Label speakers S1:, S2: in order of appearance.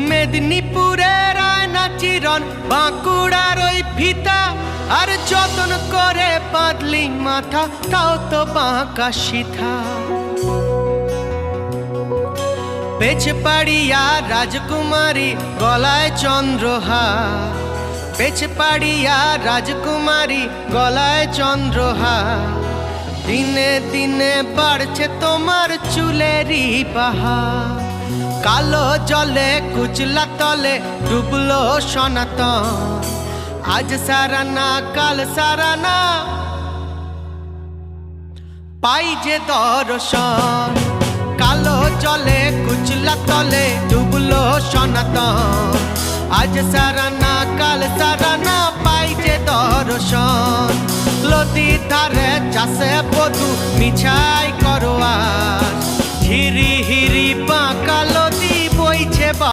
S1: মেদিনীপুরের আয়না চিরন বাঁকুড়ার ওই ফিতা, আর যতন করে বাঁধলি মাথা তাও তো বাঁকা সিথা। পেছপাড়িয়া রাজকুমারী গলায় চন্দ্রহার, পেছপাড়িয়া রাজকুমারী গলায় চন্দ্রহার। দিনে দিনে বাড়ছে তোমার চুলেরই বাহার, কালো জলে কুচলা তলে ডুবলো সনাতন। আজ সারানা কাল সারানা পাই যে দর্শন, কালো জলে কুচলা তলে ডুবলো সনাতন। আজ সারানা কাল সারানা পাই যে দর্শন। নদীর ধারে চাষে বধু মিছাই করো আজ, হিরি হিরি বাঁকালো